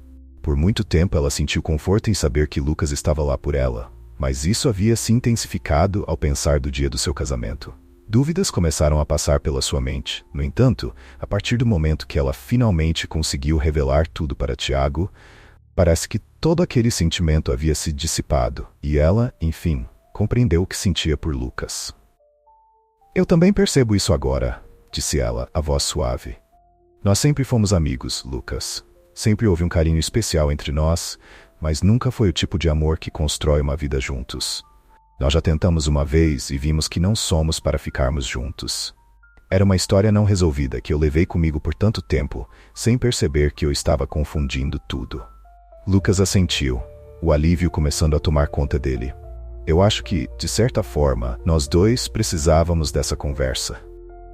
Por muito tempo ela sentiu conforto em saber que Lucas estava lá por ela, mas isso havia se intensificado ao pensar do dia do seu casamento. Dúvidas começaram a passar pela sua mente. No entanto, a partir do momento que ela finalmente conseguiu revelar tudo para Tiago, parece que todo aquele sentimento havia se dissipado, e ela, enfim, compreendeu o que sentia por Lucas. "Eu também percebo isso agora", disse ela, a voz suave. "Nós sempre fomos amigos, Lucas. Sempre houve um carinho especial entre nós, mas nunca foi o tipo de amor que constrói uma vida juntos. Nós já tentamos uma vez e vimos que não somos para ficarmos juntos. Era uma história não resolvida que eu levei comigo por tanto tempo, sem perceber que eu estava confundindo tudo." Lucas assentiu, o alívio começando a tomar conta dele. "Eu acho que, de certa forma, nós dois precisávamos dessa conversa."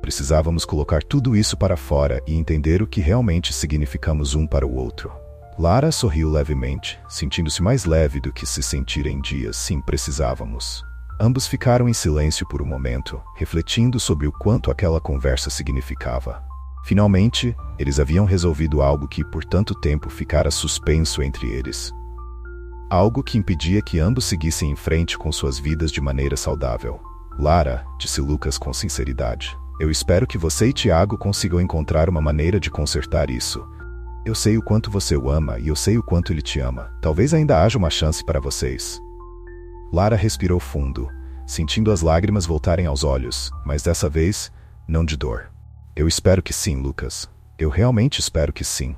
Precisávamos colocar tudo isso para fora e entender o que realmente significamos um para o outro. Lara sorriu levemente, sentindo-se mais leve do que se sentira em dias. Sim, precisávamos. Ambos ficaram em silêncio por um momento, refletindo sobre o quanto aquela conversa significava. Finalmente, eles haviam resolvido algo que por tanto tempo ficara suspenso entre eles. Algo que impedia que ambos seguissem em frente com suas vidas de maneira saudável. Lara, disse Lucas com sinceridade, eu espero que você e Tiago consigam encontrar uma maneira de consertar isso. Eu sei o quanto você o ama e eu sei o quanto ele te ama. Talvez ainda haja uma chance para vocês. Lara respirou fundo, sentindo as lágrimas voltarem aos olhos, mas dessa vez, não de dor. Eu espero que sim, Lucas. Eu realmente espero que sim.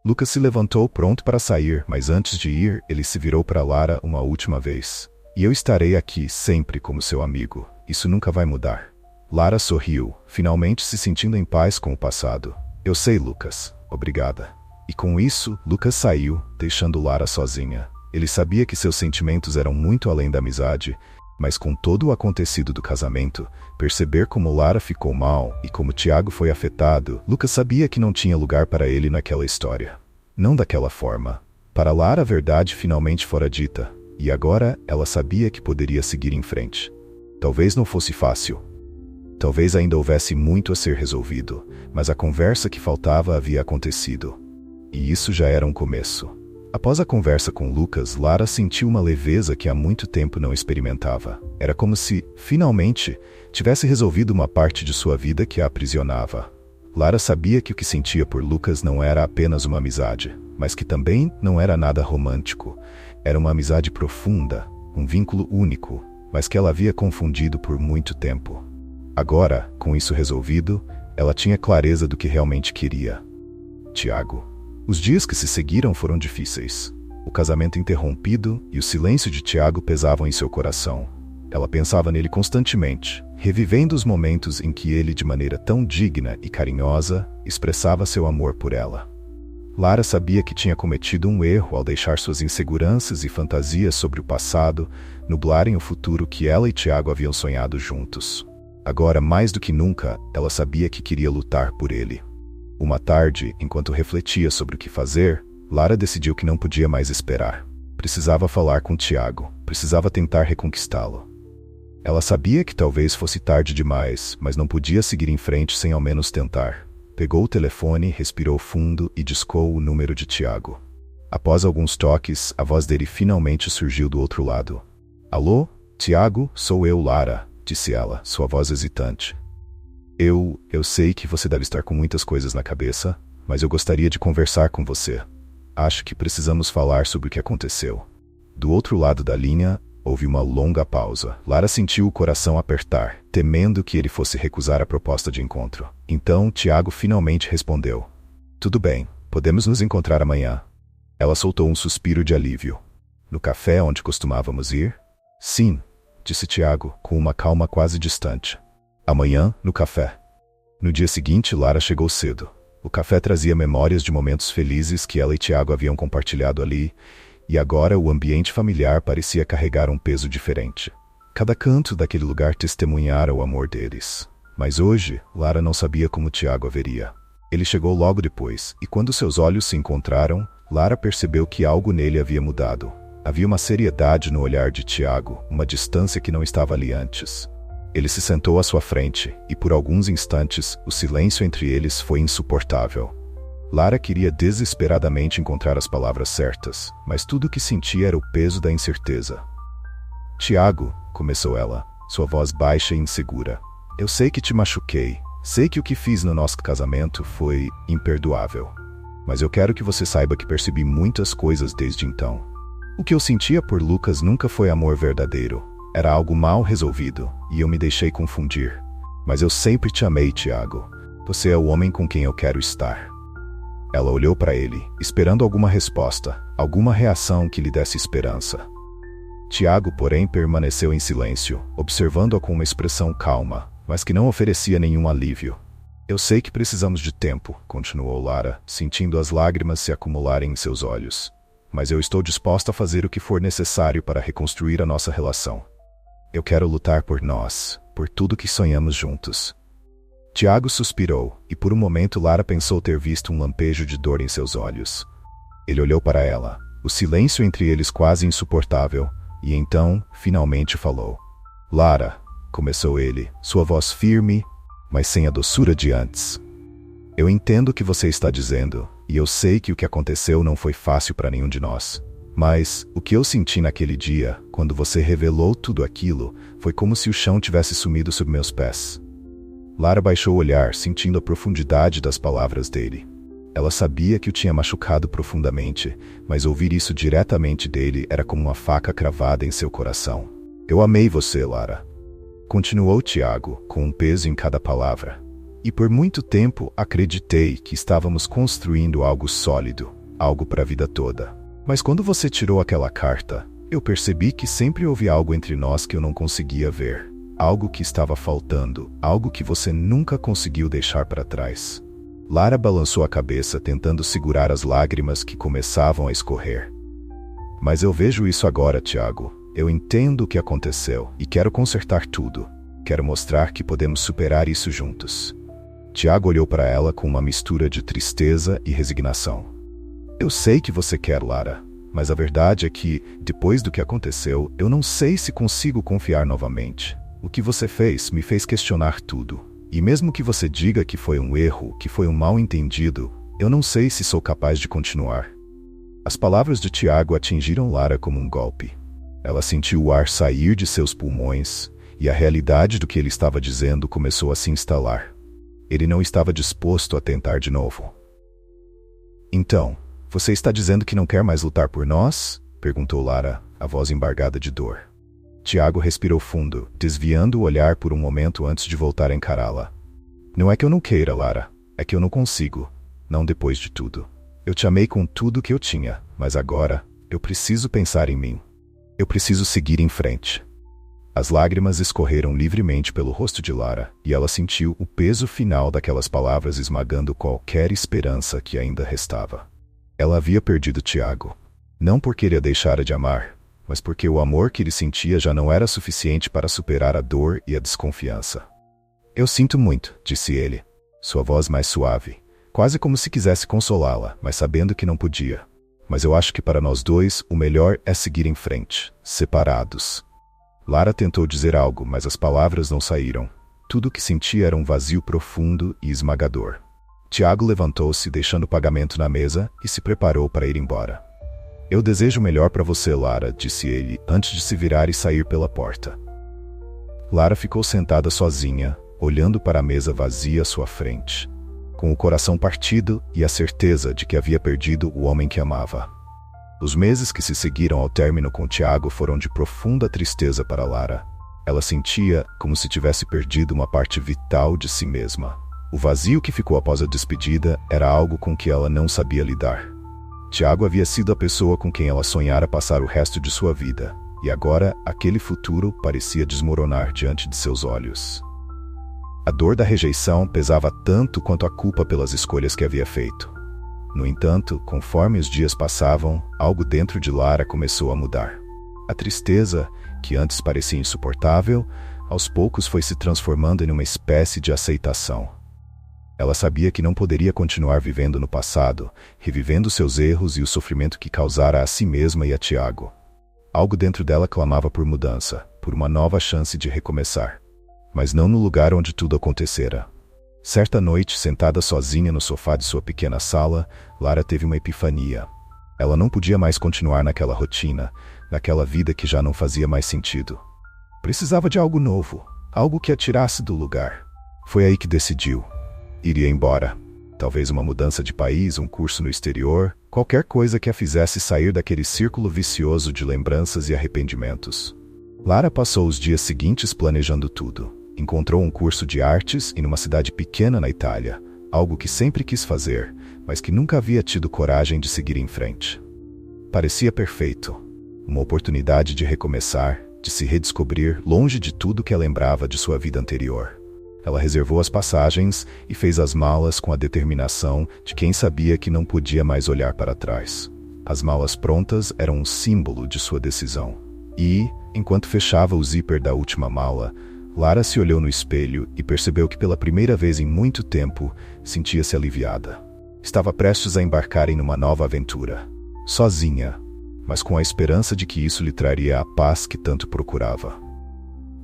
Lucas se levantou pronto para sair, mas antes de ir, ele se virou para Lara uma última vez. E eu estarei aqui sempre como seu amigo. Isso nunca vai mudar. Lara sorriu, finalmente se sentindo em paz com o passado. Eu sei, Lucas. Obrigada. E com isso, Lucas saiu, deixando Lara sozinha. Ele sabia que seus sentimentos eram muito além da amizade, mas com todo o acontecido do casamento, perceber como Lara ficou mal e como Tiago foi afetado, Lucas sabia que não tinha lugar para ele naquela história. Não daquela forma. Para Lara a verdade finalmente fora dita, e agora ela sabia que poderia seguir em frente. Talvez não fosse fácil. Talvez ainda houvesse muito a ser resolvido, mas a conversa que faltava havia acontecido. E isso já era um começo. Após a conversa com Lucas, Lara sentiu uma leveza que há muito tempo não experimentava. Era como se, finalmente, tivesse resolvido uma parte de sua vida que a aprisionava. Lara sabia que o que sentia por Lucas não era apenas uma amizade, mas que também não era nada romântico. Era uma amizade profunda, um vínculo único, mas que ela havia confundido por muito tempo. Agora, com isso resolvido, ela tinha clareza do que realmente queria. Tiago. Os dias que se seguiram foram difíceis. O casamento interrompido e o silêncio de Tiago pesavam em seu coração. Ela pensava nele constantemente, revivendo os momentos em que ele, de maneira tão digna e carinhosa, expressava seu amor por ela. Lara sabia que tinha cometido um erro ao deixar suas inseguranças e fantasias sobre o passado nublarem o futuro que ela e Tiago haviam sonhado juntos. Agora, mais do que nunca, ela sabia que queria lutar por ele. Uma tarde, enquanto refletia sobre o que fazer, Lara decidiu que não podia mais esperar. Precisava falar com Tiago, precisava tentar reconquistá-lo. Ela sabia que talvez fosse tarde demais, mas não podia seguir em frente sem ao menos tentar. Pegou o telefone, respirou fundo e discou o número de Tiago. Após alguns toques, a voz dele finalmente surgiu do outro lado. Alô, Tiago, sou eu, Lara, disse ela, sua voz hesitante. Eu sei que você deve estar com muitas coisas na cabeça, mas eu gostaria de conversar com você. Acho que precisamos falar sobre o que aconteceu. Do outro lado da linha, houve uma longa pausa. Lara sentiu o coração apertar, temendo que ele fosse recusar a proposta de encontro. Então, Tiago finalmente respondeu. Tudo bem, podemos nos encontrar amanhã. Ela soltou um suspiro de alívio. No café onde costumávamos ir? Sim, disse Tiago, com uma calma quase distante. Amanhã, no café. No dia seguinte, Lara chegou cedo. O café trazia memórias de momentos felizes que ela e Tiago haviam compartilhado ali, e agora o ambiente familiar parecia carregar um peso diferente. Cada canto daquele lugar testemunhara o amor deles. Mas hoje, Lara não sabia como Tiago a veria. Ele chegou logo depois, e quando seus olhos se encontraram, Lara percebeu que algo nele havia mudado. Havia uma seriedade no olhar de Tiago, uma distância que não estava ali antes. Ele se sentou à sua frente, e por alguns instantes, o silêncio entre eles foi insuportável. Lara queria desesperadamente encontrar as palavras certas, mas tudo o que sentia era o peso da incerteza. Tiago, começou ela, sua voz baixa e insegura. Eu sei que te machuquei, sei que o que fiz no nosso casamento foi imperdoável. Mas eu quero que você saiba que percebi muitas coisas desde então. O que eu sentia por Lucas nunca foi amor verdadeiro. Era algo mal resolvido, e eu me deixei confundir. Mas eu sempre te amei, Tiago. Você é o homem com quem eu quero estar. Ela olhou para ele, esperando alguma resposta, alguma reação que lhe desse esperança. Tiago, porém, permaneceu em silêncio, observando-a com uma expressão calma, mas que não oferecia nenhum alívio. Eu sei que precisamos de tempo, continuou Lara, sentindo as lágrimas se acumularem em seus olhos. Mas eu estou disposta a fazer o que for necessário para reconstruir a nossa relação. Eu quero lutar por nós, por tudo que sonhamos juntos. Tiago suspirou, e por um momento Lara pensou ter visto um lampejo de dor em seus olhos. Ele olhou para ela, o silêncio entre eles quase insuportável, e então, finalmente falou. Lara, começou ele, sua voz firme, mas sem a doçura de antes. Eu entendo o que você está dizendo, e eu sei que o que aconteceu não foi fácil para nenhum de nós. Mas o que eu senti naquele dia, quando você revelou tudo aquilo, foi como se o chão tivesse sumido sob meus pés. Lara baixou o olhar, sentindo a profundidade das palavras dele. Ela sabia que o tinha machucado profundamente, mas ouvir isso diretamente dele era como uma faca cravada em seu coração. Eu amei você, Lara. Continuou Tiago, com um peso em cada palavra. E por muito tempo acreditei que estávamos construindo algo sólido, algo para a vida toda. Mas quando você tirou aquela carta, eu percebi que sempre houve algo entre nós que eu não conseguia ver. Algo que estava faltando, algo que você nunca conseguiu deixar para trás. Lara balançou a cabeça, tentando segurar as lágrimas que começavam a escorrer. Mas eu vejo isso agora, Tiago. Eu entendo o que aconteceu e quero consertar tudo. Quero mostrar que podemos superar isso juntos. Tiago olhou para ela com uma mistura de tristeza e resignação. Eu sei que você quer, Lara, mas a verdade é que, depois do que aconteceu, eu não sei se consigo confiar novamente. O que você fez me fez questionar tudo. E mesmo que você diga que foi um erro, que foi um mal-entendido, eu não sei se sou capaz de continuar. As palavras de Tiago atingiram Lara como um golpe. Ela sentiu o ar sair de seus pulmões, e a realidade do que ele estava dizendo começou a se instalar. Ele não estava disposto a tentar de novo. Então, você está dizendo que não quer mais lutar por nós? Perguntou Lara, a voz embargada de dor. Tiago respirou fundo, desviando o olhar por um momento antes de voltar a encará-la. Não é que eu não queira, Lara. É que eu não consigo. Não depois de tudo. Eu te amei com tudo que eu tinha, mas agora, eu preciso pensar em mim. Eu preciso seguir em frente. As lágrimas escorreram livremente pelo rosto de Lara, e ela sentiu o peso final daquelas palavras esmagando qualquer esperança que ainda restava. Ela havia perdido Tiago. Não porque ele a deixara de amar, mas porque o amor que ele sentia já não era suficiente para superar a dor e a desconfiança. Eu sinto muito, disse ele, sua voz mais suave, quase como se quisesse consolá-la, mas sabendo que não podia. Mas eu acho que para nós dois o melhor é seguir em frente, separados. Lara tentou dizer algo, mas as palavras não saíram. Tudo o que sentia era um vazio profundo e esmagador. Tiago levantou-se, deixando o pagamento na mesa, e se preparou para ir embora. Eu desejo o melhor para você, Lara, disse ele, antes de se virar e sair pela porta. Lara ficou sentada sozinha, olhando para a mesa vazia à sua frente, com o coração partido e a certeza de que havia perdido o homem que amava. Os meses que se seguiram ao término com Tiago foram de profunda tristeza para Lara. Ela sentia como se tivesse perdido uma parte vital de si mesma. O vazio que ficou após a despedida era algo com que ela não sabia lidar. Tiago havia sido a pessoa com quem ela sonhara passar o resto de sua vida, e agora aquele futuro parecia desmoronar diante de seus olhos. A dor da rejeição pesava tanto quanto a culpa pelas escolhas que havia feito. No entanto, conforme os dias passavam, algo dentro de Lara começou a mudar. A tristeza, que antes parecia insuportável, aos poucos foi se transformando em uma espécie de aceitação. Ela sabia que não poderia continuar vivendo no passado, revivendo seus erros e o sofrimento que causara a si mesma e a Tiago. Algo dentro dela clamava por mudança, por uma nova chance de recomeçar. Mas não no lugar onde tudo acontecera. Certa noite, sentada sozinha no sofá de sua pequena sala, Lara teve uma epifania. Ela não podia mais continuar naquela rotina, naquela vida que já não fazia mais sentido. Precisava de algo novo, algo que a tirasse do lugar. Foi aí que decidiu. Iria embora. Talvez uma mudança de país, um curso no exterior, qualquer coisa que a fizesse sair daquele círculo vicioso de lembranças e arrependimentos. Lara passou os dias seguintes planejando tudo. Encontrou um curso de artes em uma cidade pequena na Itália, algo que sempre quis fazer, mas que nunca havia tido coragem de seguir em frente. Parecia perfeito. Uma oportunidade de recomeçar, de se redescobrir longe de tudo que a lembrava de sua vida anterior. Ela reservou as passagens e fez as malas com a determinação de quem sabia que não podia mais olhar para trás. As malas prontas eram um símbolo de sua decisão. E, enquanto fechava o zíper da última mala, Lara se olhou no espelho e percebeu que pela primeira vez em muito tempo sentia-se aliviada. Estava prestes a embarcar em uma nova aventura. Sozinha, mas com a esperança de que isso lhe traria a paz que tanto procurava.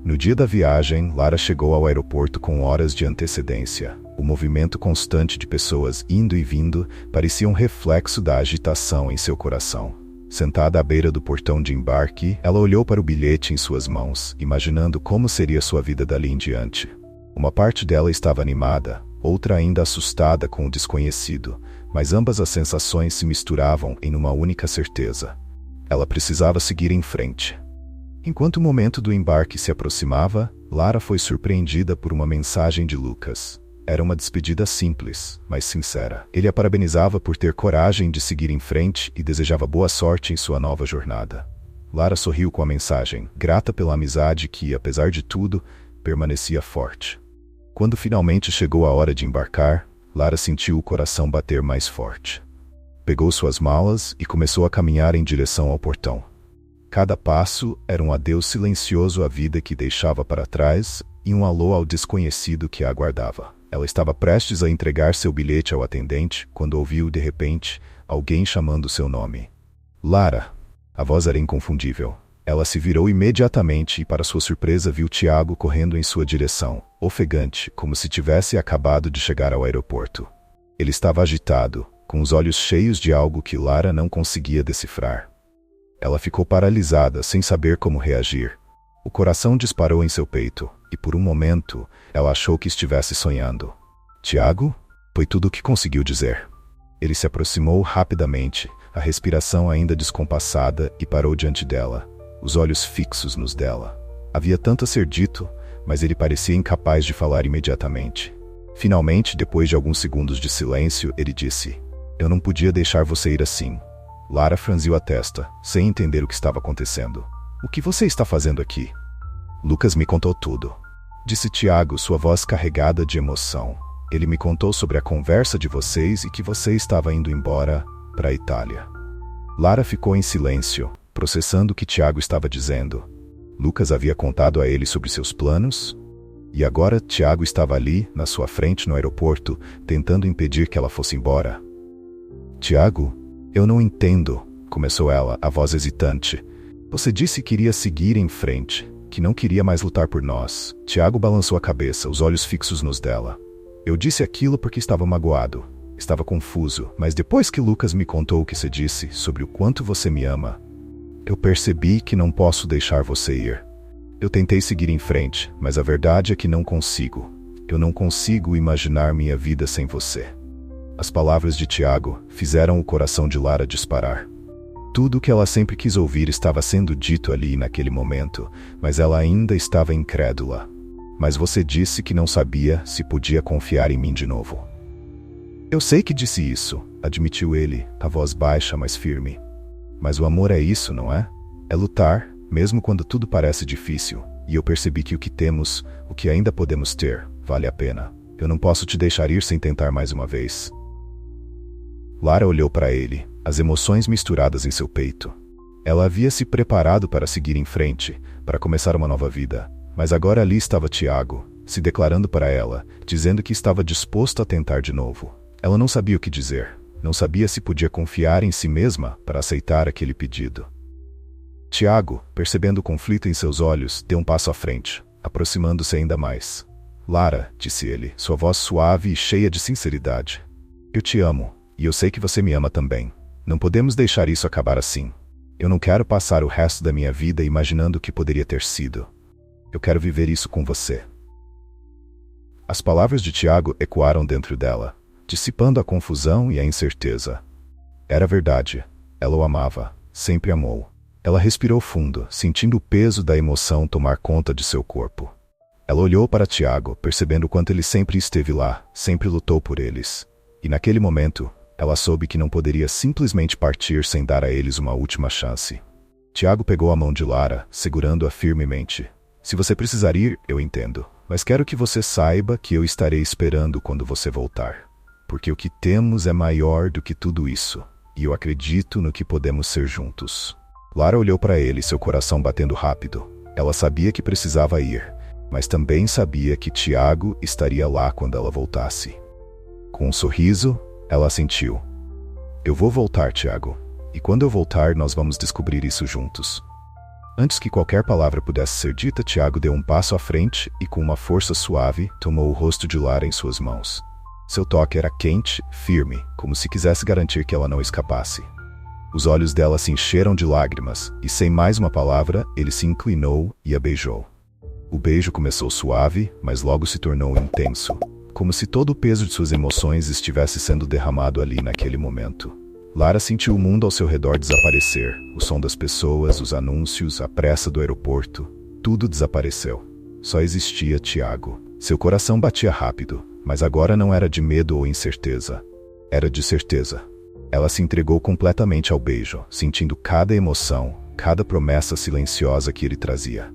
No dia da viagem, Lara chegou ao aeroporto com horas de antecedência. O movimento constante de pessoas indo e vindo parecia um reflexo da agitação em seu coração. Sentada à beira do portão de embarque, ela olhou para o bilhete em suas mãos, imaginando como seria sua vida dali em diante. Uma parte dela estava animada, outra ainda assustada com o desconhecido, mas ambas as sensações se misturavam em uma única certeza. Ela precisava seguir em frente. Enquanto o momento do embarque se aproximava, Lara foi surpreendida por uma mensagem de Lucas. Era uma despedida simples, mas sincera. Ele a parabenizava por ter coragem de seguir em frente e desejava boa sorte em sua nova jornada. Lara sorriu com a mensagem, grata pela amizade que, apesar de tudo, permanecia forte. Quando finalmente chegou a hora de embarcar, Lara sentiu o coração bater mais forte. Pegou suas malas e começou a caminhar em direção ao portão. Cada passo era um adeus silencioso à vida que deixava para trás e um alô ao desconhecido que a aguardava. Ela estava prestes a entregar seu bilhete ao atendente quando ouviu, de repente, alguém chamando seu nome. Lara! A voz era inconfundível. Ela se virou imediatamente e, para sua surpresa, viu Tiago correndo em sua direção, ofegante, como se tivesse acabado de chegar ao aeroporto. Ele estava agitado, com os olhos cheios de algo que Lara não conseguia decifrar. Ela ficou paralisada, sem saber como reagir. O coração disparou em seu peito, e por um momento, ela achou que estivesse sonhando. Tiago? Foi tudo o que conseguiu dizer. Ele se aproximou rapidamente, a respiração ainda descompassada, e parou diante dela, os olhos fixos nos dela. Havia tanto a ser dito, mas ele parecia incapaz de falar imediatamente. Finalmente, depois de alguns segundos de silêncio, ele disse: "Eu não podia deixar você ir assim." Lara franziu a testa, sem entender o que estava acontecendo. "O que você está fazendo aqui?" "Lucas me contou tudo," disse Tiago, sua voz carregada de emoção. "Ele me contou sobre a conversa de vocês e que você estava indo embora para a Itália." Lara ficou em silêncio, processando o que Tiago estava dizendo. Lucas havia contado a ele sobre seus planos? E agora Tiago estava ali, na sua frente no aeroporto, tentando impedir que ela fosse embora. "Tiago, eu não entendo," começou ela, a voz hesitante. "Você disse que iria seguir em frente, que não queria mais lutar por nós." Tiago balançou a cabeça, os olhos fixos nos dela. "Eu disse aquilo porque estava magoado. Estava confuso, mas depois que Lucas me contou o que você disse sobre o quanto você me ama, eu percebi que não posso deixar você ir. Eu tentei seguir em frente, mas a verdade é que não consigo. Eu não consigo imaginar minha vida sem você." As palavras de Tiago fizeram o coração de Lara disparar. Tudo o que ela sempre quis ouvir estava sendo dito ali naquele momento, mas ela ainda estava incrédula. "Mas você disse que não sabia se podia confiar em mim de novo." "Eu sei que disse isso," admitiu ele, a voz baixa, mas firme. "Mas o amor é isso, não é? É lutar, mesmo quando tudo parece difícil, e eu percebi que o que temos, o que ainda podemos ter, vale a pena. Eu não posso te deixar ir sem tentar mais uma vez." Lara olhou para ele, as emoções misturadas em seu peito. Ela havia se preparado para seguir em frente, para começar uma nova vida, mas agora ali estava Tiago, se declarando para ela, dizendo que estava disposto a tentar de novo. Ela não sabia o que dizer, não sabia se podia confiar em si mesma para aceitar aquele pedido. Tiago, percebendo o conflito em seus olhos, deu um passo à frente, aproximando-se ainda mais. "Lara," disse ele, sua voz suave e cheia de sinceridade. "Eu te amo. E eu sei que você me ama também. Não podemos deixar isso acabar assim. Eu não quero passar o resto da minha vida imaginando o que poderia ter sido. Eu quero viver isso com você." As palavras de Tiago ecoaram dentro dela, dissipando a confusão e a incerteza. Era verdade. Ela o amava. Sempre amou. Ela respirou fundo, sentindo o peso da emoção tomar conta de seu corpo. Ela olhou para Tiago, percebendo o quanto ele sempre esteve lá, sempre lutou por eles. E naquele momento, ela soube que não poderia simplesmente partir sem dar a eles uma última chance. Tiago pegou a mão de Lara, segurando-a firmemente. "Se você precisar ir, eu entendo. Mas quero que você saiba que eu estarei esperando quando você voltar. Porque o que temos é maior do que tudo isso. E eu acredito no que podemos ser juntos." Lara olhou para ele, seu coração batendo rápido. Ela sabia que precisava ir, mas também sabia que Tiago estaria lá quando ela voltasse. Com um sorriso, ela assentiu. Eu vou voltar, Tiago. E quando eu voltar, nós vamos descobrir isso juntos. Antes que qualquer palavra pudesse ser dita, Tiago deu um passo à frente e, com uma força suave, tomou o rosto de Lara em suas mãos. Seu toque era quente, firme, como se quisesse garantir que ela não escapasse. Os olhos dela se encheram de lágrimas, e sem mais uma palavra, ele se inclinou e a beijou. O beijo começou suave, mas logo se tornou intenso, como se todo o peso de suas emoções estivesse sendo derramado ali naquele momento. Lara sentiu o mundo ao seu redor desaparecer, o som das pessoas, os anúncios, a pressa do aeroporto, tudo desapareceu. Só existia Tiago. Seu coração batia rápido, mas agora não era de medo ou incerteza. Era de certeza. Ela se entregou completamente ao beijo, sentindo cada emoção, cada promessa silenciosa que ele trazia.